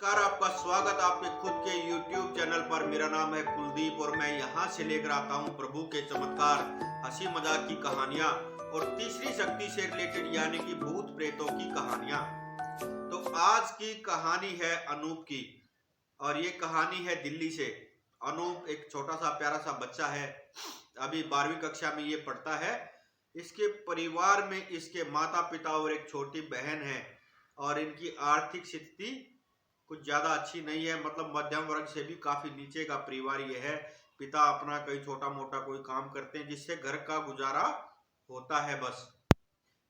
नमस्कार, आपका स्वागत आपके खुद के YouTube चैनल पर। मेरा नाम है कुलदीप और मैं यहाँ से लेकर आता हूँ प्रभु के चमत्कार, हंसी मजाक की कहानियाँ और तीसरी शक्ति से रिलेटेड यानी कि भूत प्रेतों की कहानियाँ। तो आज की कहानी है अनूप की और ये कहानी है दिल्ली से। अनूप एक छोटा सा प्यारा सा बच्चा है, अभी 12वीं कक्षा में ये पढ़ता है। इसके परिवार में इसके माता पिता और एक छोटी बहन है और इनकी आर्थिक स्थिति कुछ ज्यादा अच्छी नहीं है, मतलब मध्यम वर्ग से भी काफी नीचे का परिवार ये है। पिता अपना कहीं छोटा मोटा कोई काम करते हैं जिससे घर का गुजारा होता है बस।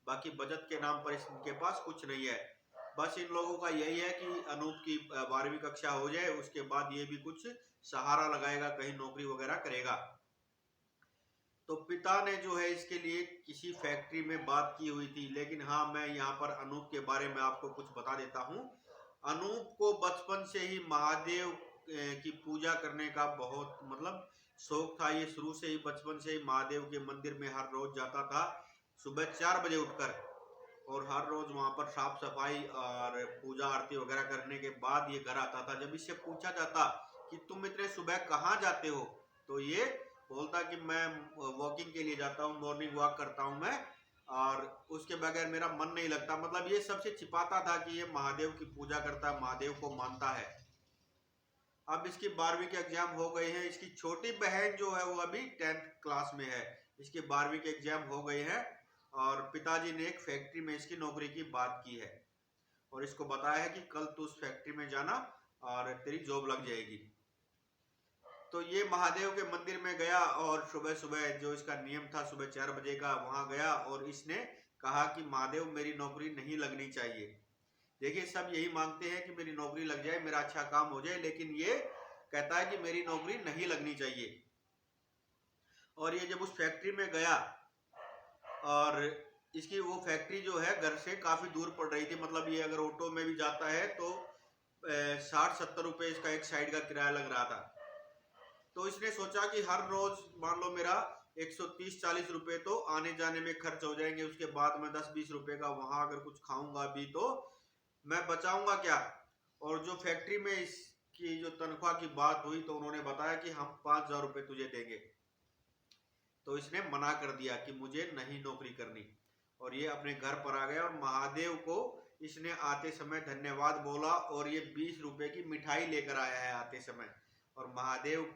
बाकी बचत के नाम पर इनके पास कुछ नहीं है। बस इन लोगों का यही है कि अनूप की 12वीं कक्षा हो जाए, उसके बाद ये भी कुछ सहारा लगाएगा, कहीं नौकरी वगैरह करेगा। तो पिता ने जो है इसके लिए किसी फैक्ट्री में बात की हुई थी, लेकिन हाँ, मैं यहाँ पर अनूप के बारे में आपको कुछ बता देता हूँ। अनूप को बचपन से ही महादेव की पूजा करने का बहुत मतलब शौक था। ये शुरू से ही बचपन से ही महादेव के मंदिर में हर रोज जाता था, सुबह 4 बजे उठकर, और हर रोज वहां पर साफ सफाई और पूजा आरती वगैरह करने के बाद ये घर आता था। जब इससे पूछा जाता कि तुम इतने सुबह कहाँ जाते हो, तो ये बोलता कि मैं वॉकिंग के लिए जाता हूँ, मॉर्निंग वॉक करता हूँ मैं, और उसके बगैर मेरा मन नहीं लगता। मतलब ये सबसे छिपाता था कि ये महादेव की पूजा करता है, महादेव को मानता है। अब इसकी 12वीं के एग्जाम हो गए हैं। इसकी छोटी बहन जो है वो अभी 10th क्लास में है। इसके 12वीं के एग्जाम हो गए हैं और पिताजी ने एक फैक्ट्री में इसकी नौकरी की बात की है और इसको बताया है कि कल तू उस फैक्ट्री में जाना और तेरी जॉब लग जाएगी। तो ये महादेव के मंदिर में गया और सुबह सुबह जो इसका नियम था सुबह 4 बजे का, वहां गया और इसने कहा कि महादेव मेरी नौकरी नहीं लगनी चाहिए। देखिए, सब यही मांगते हैं कि मेरी नौकरी लग जाए, मेरा अच्छा काम हो जाए, लेकिन ये कहता है कि मेरी नौकरी नहीं लगनी चाहिए। और ये जब उस फैक्ट्री में गया, और इसकी वो फैक्ट्री जो है घर से काफी दूर पड़ रही थी, मतलब ये अगर ऑटो में भी जाता है तो 60-70 रुपए इसका एक साइड का किराया लग रहा था। तो इसने सोचा कि हर रोज मान लो मेरा 130-40 रुपए तो आने जाने में खर्च हो जाएंगे, उसके बाद मैं 10-20 रुपए का वहां अगर कुछ खाऊंगा भी तो मैं बचाऊंगा क्या। और जो फैक्ट्री में इसकी जो तनख्वाह की बात हुई तो उन्होंने बताया कि हम 5,000 रुपए तुझे देंगे। तो इसने मना कर दिया कि मुझे नहीं नौकरी करनी, और ये अपने घर पर आ गया और महादेव को इसने आते समय धन्यवाद बोला और ये 20 रुपए की मिठाई लेकर आया है आते समय, और महादेव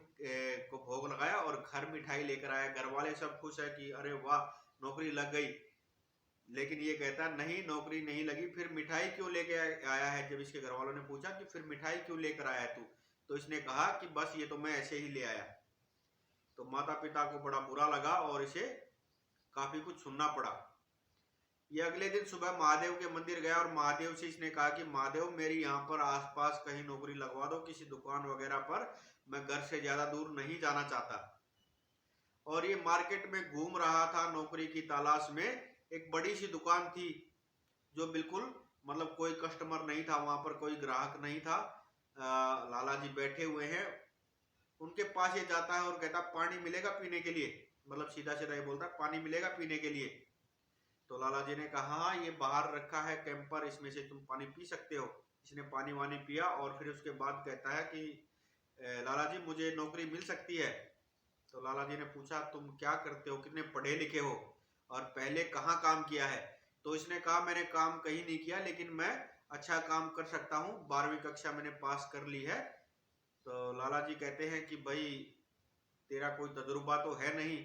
को भोग लगाया और घर मिठाई लेकर आया। घर वाले सब खुश है कि अरे वाह, नौकरी लग गई। लेकिन ये कहता नहीं, नौकरी नहीं लगी, फिर मिठाई क्यों लेके आया है। जब इसके घर वालों ने पूछा कि फिर मिठाई क्यों लेकर आया है तू, तो इसने कहा कि बस ये तो मैं ऐसे ही ले आया। तो माता पिता को बड़ा बुरा लगा और इसे काफी कुछ सुनना पड़ा। ये अगले दिन सुबह महादेव के मंदिर गया और महादेव से इसने कहा कि महादेव मेरी यहाँ पर आसपास कहीं नौकरी लगवा दो, किसी दुकान वगैरह पर, मैं घर से ज्यादा दूर नहीं जाना चाहता। और ये मार्केट में घूम रहा था नौकरी की तलाश में। एक बड़ी सी दुकान थी जो बिल्कुल मतलब कोई कस्टमर नहीं था, वहां पर कोई ग्राहक नहीं था। लाला जी बैठे हुए हैं, उनके पास ये जाता है और कहता पानी मिलेगा पीने के लिए, मतलब सीधा सीधा ये बोलता पानी मिलेगा पीने के लिए। तो लाला जी ने कहा हाँ, ये बाहर रखा है कैंपर, इसमें से तुम पानी पी सकते हो। इसने पानी वानी पिया और फिर उसके बाद कहता है कि लाला जी मुझे नौकरी मिल सकती है। तो लाला जी ने पूछा तुम क्या करते हो, कितने पढ़े लिखे हो और पहले कहाँ काम किया है। तो इसने कहा मैंने काम कहीं नहीं किया, लेकिन मैं अच्छा काम कर सकता हूँ, 12वीं कक्षा मैंने पास कर ली है। तो लाला जी कहते हैं कि भाई तेरा कोई तजुर्बा तो है नहीं,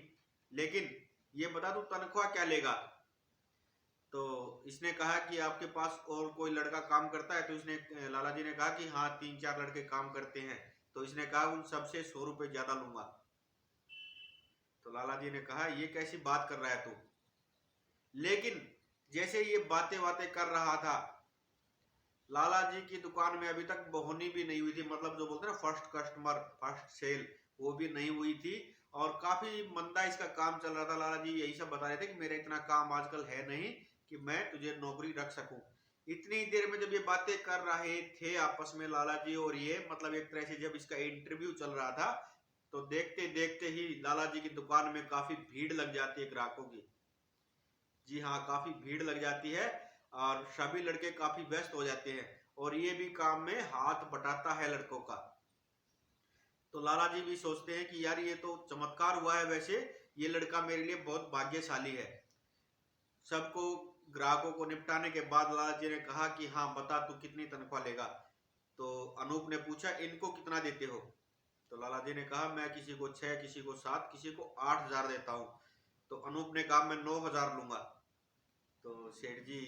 लेकिन ये बता तू तनख्वाह क्या लेगा। तो इसने कहा कि आपके पास और कोई लड़का काम करता है। तो इसने लाला जी ने कहा कि हाँ 3-4 लड़के काम करते हैं। तो इसने कहा उन सबसे 100 रुपए ज्यादा लूंगा। तो लाला जी ने कहा ये कैसी बात कर रहा है तू। लेकिन जैसे ये बातें बातें कर रहा था, लाला जी की दुकान में अभी तक बोहनी भी नहीं हुई थी, मतलब जो बोलते हैं ना फर्स्ट कस्टमर फर्स्ट सेल, वो भी नहीं हुई थी और काफी मंदा इसका काम चल रहा था। लाला जी यही सब बता रहे थे कि मेरा इतना काम आजकल है नहीं कि मैं तुझे नौकरी रख सकूं। इतनी देर में जब ये बातें कर रहे थे आपस में लाला जी और ये, मतलब एक तरह से जब इसका इंटरव्यू चल रहा था, तो देखते देखते ही लाला जी की दुकान में काफी भीड़ लग जाती है ग्राहकों की। जी हाँ, काफी भीड़ लग जाती है और सभी लड़के काफी व्यस्त हो जाते हैं और ये भी काम में हाथ बटाता है लड़कों का। तो लाला जी भी सोचते हैं कि यार ये तो चमत्कार हुआ है, वैसे ये लड़का मेरे लिए बहुत भाग्यशाली है। सबको ग्राहकों को निपटाने के बाद लाला जी ने कहा कि हाँ बता तू कितनी तनख्वाह लेगा। तो अनूप ने पूछा इनको कितना देते हो। तो लाला जी ने कहा मैं किसी को 6, किसी को 7, किसी को 8,000 देता हूँ। तो अनूप ने कहा मैं 9,000 लूंगा। तो सेठ जी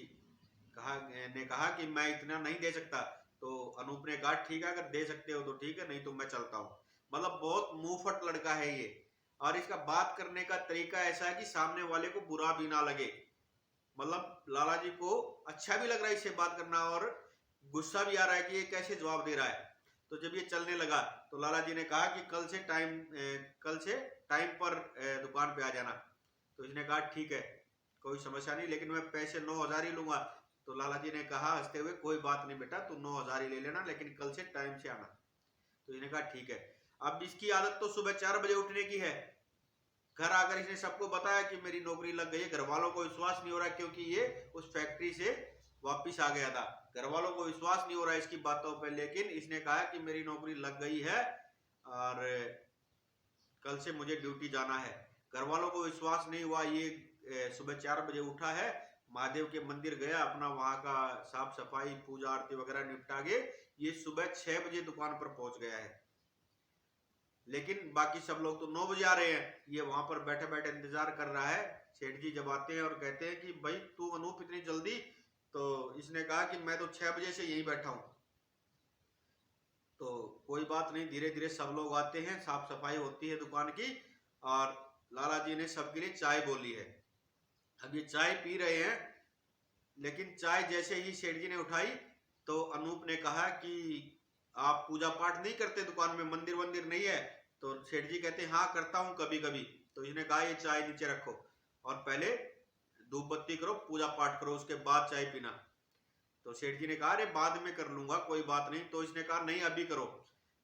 कहा कि मैं इतना नहीं दे सकता। तो अनूप ने कहा ठीक है, अगर दे सकते हो तो ठीक है, नहीं तो मैं चलता हूँ। मतलब बहुत मुंहफट लड़का है ये, और इसका बात करने का तरीका ऐसा है कि सामने वाले को बुरा भी ना लगे। मतलब लाला जी को अच्छा भी लग रहा है इससे बात करना, और गुस्सा भी आ रहा है कि ये कैसे जवाब दे रहा है। तो जब ये चलने लगा तो लाला जी ने कहा कि कल से टाइम पर दुकान पे आ जाना। तो इसने कहा ठीक है, कोई समस्या नहीं, लेकिन मैं पैसे 9,000 ही लूंगा। तो लाला जी ने कहा हंसते हुए कोई बात नहीं बेटा, तू 9,000 ही ले लेना, लेकिन कल से टाइम से आना। तो इसने कहा ठीक है। अब इसकी आदत तो सुबह 4 बजे उठने की है। घर आकर इसने सबको बताया कि मेरी नौकरी लग गई है। घर वालों को विश्वास नहीं हो रहा, क्योंकि ये उस फैक्ट्री से वापिस आ गया था। घर वालों को विश्वास नहीं हो रहा इसकी बातों पर, लेकिन इसने कहा कि मेरी नौकरी लग गई है और कल से मुझे ड्यूटी जाना है। घर वालों को विश्वास नहीं हुआ। ये सुबह 4 बजे उठा है, महादेव के मंदिर गया, अपना वहां का साफ सफाई पूजा आरती वगैरह निपटा के ये सुबह 6 बजे दुकान पर पहुंच गया है। लेकिन बाकी सब लोग तो 9 बजे आ रहे हैं। ये वहां पर बैठे बैठे इंतजार कर रहा है। सेठ जी जब आते हैं और कहते हैं कि भाई तू अनूप इतनी जल्दी। तो इसने कहा कि मैं तो 6 बजे से यहीं बैठा हूं। तो कोई बात नहीं, धीरे धीरे सब लोग आते हैं, साफ सफाई होती है दुकान की, और लाला जी ने सबके लिए चाय बोली है। अब ये चाय पी रहे हैं, लेकिन चाय जैसे ही सेठ जी ने उठाई तो अनूप ने कहा कि आप पूजा पाठ नहीं करते दुकान में, मंदिर वंदिर नहीं है। तो सेठ जी कहते हैं हाँ करता हूँ कभी कभी। तो इसने कहा ये चाय नीचे रखो और पहले धूप बत्ती करो, पूजा पाठ करो, उसके बाद चाय पीना। तो सेठ जी ने कहा अरे बाद में कर लूंगा, कोई बात नहीं। तो इसने कहा नहीं अभी करो।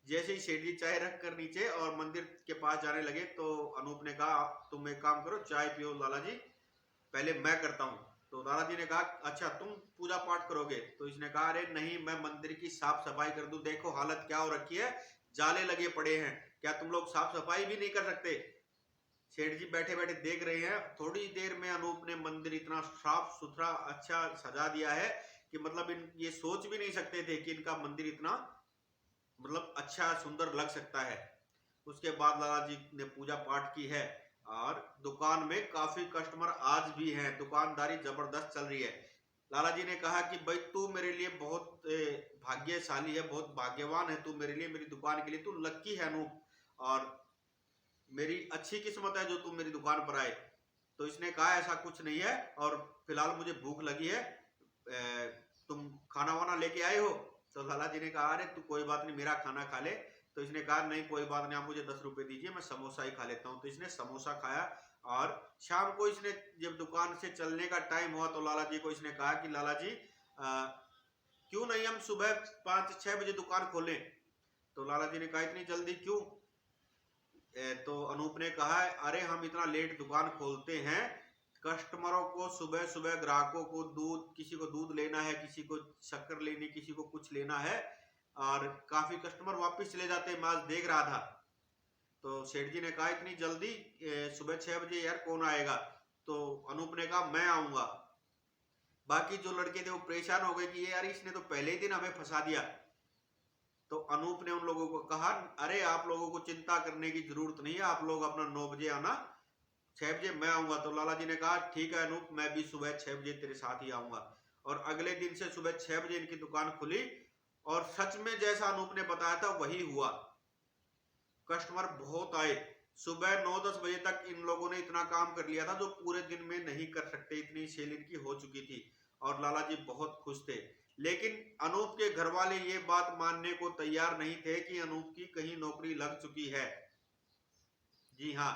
जैसे ही सेठ जी चाय रख कर नीचे और मंदिर के पास जाने लगे तो अनूप ने कहा तुम एक काम करो, चाय पियो लाला जी, पहले मैं करता हूँ। तो लाला जी ने कहा अच्छा तुम पूजा पाठ करोगे। तो इसने कहा अरे नहीं, मैं मंदिर की साफ सफाई कर दूं, देखो हालत क्या हो रखी है, जाले लगे पड़े हैं, क्या तुम लोग साफ सफाई भी नहीं कर सकते। सेठ जी बैठे बैठे देख रहे हैं। थोड़ी देर में अनूप ने मंदिर इतना साफ सुथरा अच्छा सजा दिया है कि मतलब ये सोच भी नहीं सकते थे कि इनका मंदिर इतना मतलब अच्छा सुंदर लग सकता है। उसके बाद लाला जी ने पूजा पाठ की है, और दुकान में काफी कस्टमर आज भी हैं, दुकानदारी जबरदस्त चल रही है। लाला जी ने कहा कि भाई तू मेरे लिए बहुत भाग्यशाली है, बहुत भाग्यवान है तू मेरे लिए, मेरी दुकान के लिए तू लक्की है अनूप, और मेरी अच्छी किस्मत है जो तू मेरी दुकान पर आए। तो इसने कहा ऐसा कुछ नहीं है, और फिलहाल मुझे भूख लगी है, तुम खाना वाना लेके आए हो। तो लाला जी ने कहा अरे तू कोई बात नहीं, मेरा खाना खा ले। तो इसने कहा नहीं कोई बात नहीं, आप मुझे 10 रुपए दीजिए, मैं समोसा ही खा लेता हूँ। तो इसने समोसा खाया, और शाम को इसने जब दुकान से चलने का टाइम हुआ तो लाला जी को इसने कहा कि लाला जी क्यों नहीं हम सुबह 5-6 बजे दुकान खोलें। तो लाला जी ने कहा इतनी जल्दी क्यों। तो अनूप ने कहा अरे हम इतना लेट दुकान खोलते हैं, कस्टमरों को सुबह सुबह ग्राहकों को दूध, किसी को दूध लेना है, किसी को शक्कर लेनी, किसी को कुछ लेना है, और काफी कस्टमर वापस चले जाते हैं, मैं आज देख रहा था। तो सेठ जी ने कहा इतनी जल्दी सुबह 6 बजे यार कौन आएगा। तो अनूप ने कहा मैं आऊंगा। बाकी जो लड़के थे वो परेशान हो गए कि ये यार इसने तो पहले ही दिन हमें फंसा दिया। तो अनूप ने उन लोगों को कहा अरे आप लोगों को चिंता करने की जरूरत नहीं है, आप लोग अपना 9 बजे आना, 6 बजे मैं आऊंगा। तो लाला जी ने कहा ठीक है अनूप, मैं भी सुबह 6 बजे तेरे साथ ही आऊंगा। और अगले दिन से सुबह 6 बजे इनकी दुकान खुली, और सच में जैसा अनूप ने बताया था वही हुआ। कस्टमर बहुत आए, सुबह 9-10 बजे तक इन लोगों ने इतना काम कर लिया था जो पूरे दिन में नहीं कर सकते, इतनी सेल इनकी हो चुकी थी, और लाला जी बहुत खुश थे। लेकिन अनूप के घर वाले ये बात मानने को तैयार नहीं थे कि अनूप की कहीं नौकरी लग चुकी है। जी हाँ।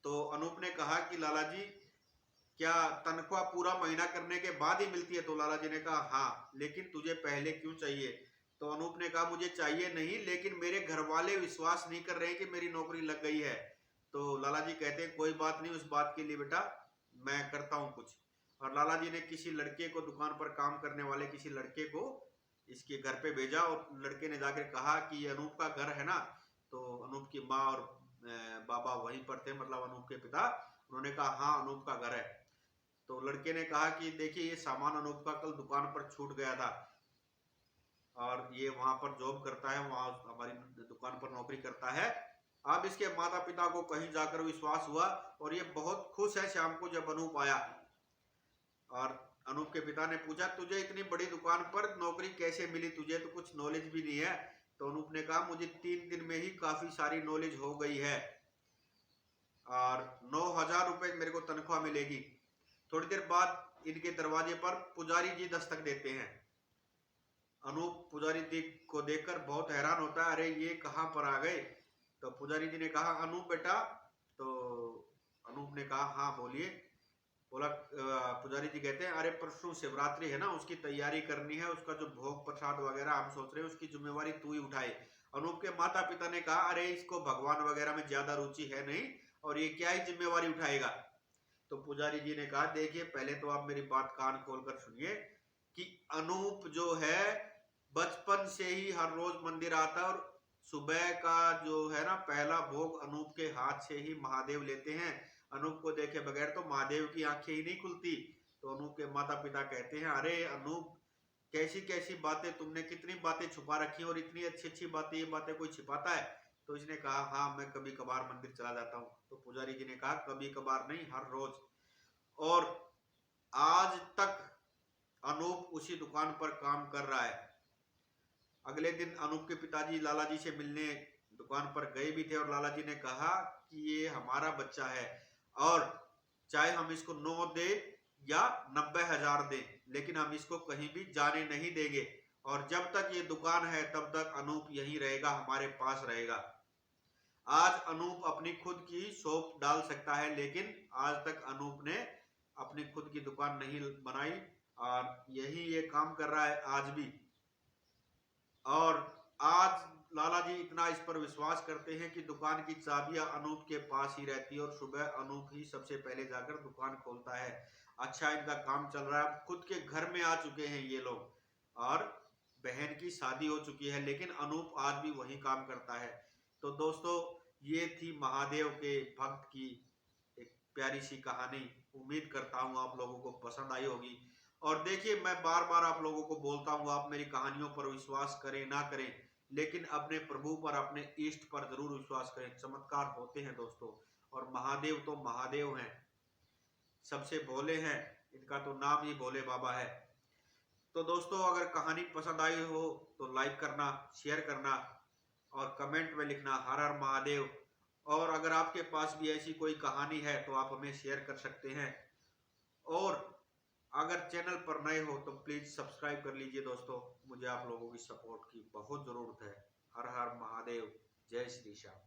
तो अनूप ने कहा कि लाला जी क्या तनख्वाह पूरा महीना करने के बाद ही मिलती है। तो लाला जी ने कहा हाँ, लेकिन तुझे पहले क्यों चाहिए। तो अनूप ने कहा मुझे चाहिए नहीं, लेकिन मेरे घर वाले विश्वास नहीं कर रहे कि मेरी नौकरी लग गई है। तो लाला जी कहते हैं कोई बात नहीं, उस बात के लिए बेटा मैं करता हूँ कुछ। और लाला जी ने किसी लड़के को, दुकान पर काम करने वाले किसी लड़के को इसके घर पे भेजा और लड़के ने जाकर कहा कि ये अनूप का घर है ना। तो अनूप की माँ और बाबा वहीं पर थे, मतलब अनूप के पिता। उन्होंने कहा हाँ अनूप का घर है। तो लड़के ने कहा कि देखिए ये सामान अनूप का कल दुकान पर छूट गया था और ये वहां पर जॉब करता है, वहां हमारी दुकान पर नौकरी करता है। अब इसके माता पिता को कहीं जाकर विश्वास हुआ और ये बहुत खुश है शाम को जब अनूप आया। और अनूप के पिता ने पूछा तुझे इतनी बड़ी दुकान पर नौकरी कैसे मिली, तुझे तो कुछ नॉलेज भी नहीं है। तो अनूप ने कहा मुझे 3 दिन में ही काफी सारी नॉलेज हो गई है और 9,000 रुपए मेरे को तनख्वाह मिलेगी। थोड़ी देर बाद इनके दरवाजे पर पुजारी जी दस्तक देते हैं। अनूप पुजारी जी को देखकर बहुत हैरान होता है, अरे ये कहाँ पर आ गए। तो पुजारी जी ने कहा अनूप बेटा। तो अनूप ने कहा हाँ बोलिए। बोला पुजारी जी कहते हैं अरे परसों शिवरात्रि है ना, उसकी तैयारी करनी है, उसका जो भोग प्रसाद वगैरह हम सोच रहे हैं उसकी जिम्मेवारी तू ही उठाए। अनूप के माता पिता ने कहा अरे इसको भगवान वगैरह में ज्यादा रुचि है नहीं और ये क्या ही जिम्मेवारी उठाएगा। तो पुजारी जी ने कहा देखिए पहले तो आप मेरी बात कान खोलकर सुनिए कि अनूप जो है बचपन से ही हर रोज मंदिर आता है और सुबह का जो है ना पहला भोग अनूप के हाथ से ही महादेव लेते हैं। अनूप को देखे बगैर तो महादेव की आंखें ही नहीं खुलती। तो अनूप के माता पिता कहते हैं अरे अनूप कैसी कैसी बातें, तुमने कितनी बातें छुपा रखी और इतनी अच्छी अच्छी बातें, ये बातें कोई छिपाता है। तो इसने कहा हाँ मैं कभी कभार मंदिर चला जाता हूँ। तो पुजारी जी ने कहा कभी कभार नहीं हर रोज। और आज तक अनूप उसी दुकान पर काम कर रहा है। अगले दिन अनूप के पिताजी लाला जी से मिलने दुकान पर गए भी थे और लाला जी ने कहा कि ये हमारा बच्चा है और चाहे हम इसको 9 दे या 90,000 दे लेकिन हम इसको कहीं भी जाने नहीं देंगे और जब तक ये दुकान है तब तक अनूप यहीं रहेगा, हमारे पास रहेगा। आज अनूप अपनी खुद की शॉप डाल सकता है लेकिन आज तक अनूप ने अपनी खुद की दुकान नहीं बनाई और यही ये काम कर रहा है आज भी। और आज लाला जी इतना इस पर विश्वास करते हैं कि दुकान की चाबियां अनूप के पास ही रहती है और सुबह अनूप ही सबसे पहले जाकर दुकान खोलता है। अच्छा इनका काम चल रहा है, खुद के घर में आ चुके हैं ये लोग और बहन की शादी हो चुकी है लेकिन अनूप आज भी वही काम करता है। तो दोस्तों ये थी महादेव के भक्त की एक प्यारी सी कहानी। उम्मीद करता हूँ आप लोगों को पसंद आई होगी। और देखिए मैं बार बार आप लोगों को बोलता हूँ आप मेरी कहानियों पर विश्वास करें ना करें लेकिन अपने प्रभु पर, अपने इष्ट पर जरूर विश्वास करें। चमत्कार होते हैं दोस्तों और महादेव तो महादेव हैं, सबसे भोले हैं, इनका तो नाम ही भोले बाबा है। तो दोस्तों अगर कहानी पसंद आई हो तो लाइक करना, शेयर करना और कमेंट में लिखना हर हर महादेव। और अगर आपके पास भी ऐसी कोई कहानी है तो आप हमें शेयर कर सकते हैं। और अगर चैनल पर नए हो तो प्लीज सब्सक्राइब कर लीजिए दोस्तों, मुझे आप लोगों की सपोर्ट की बहुत जरूरत है। हर हर महादेव, जय श्री श्याम।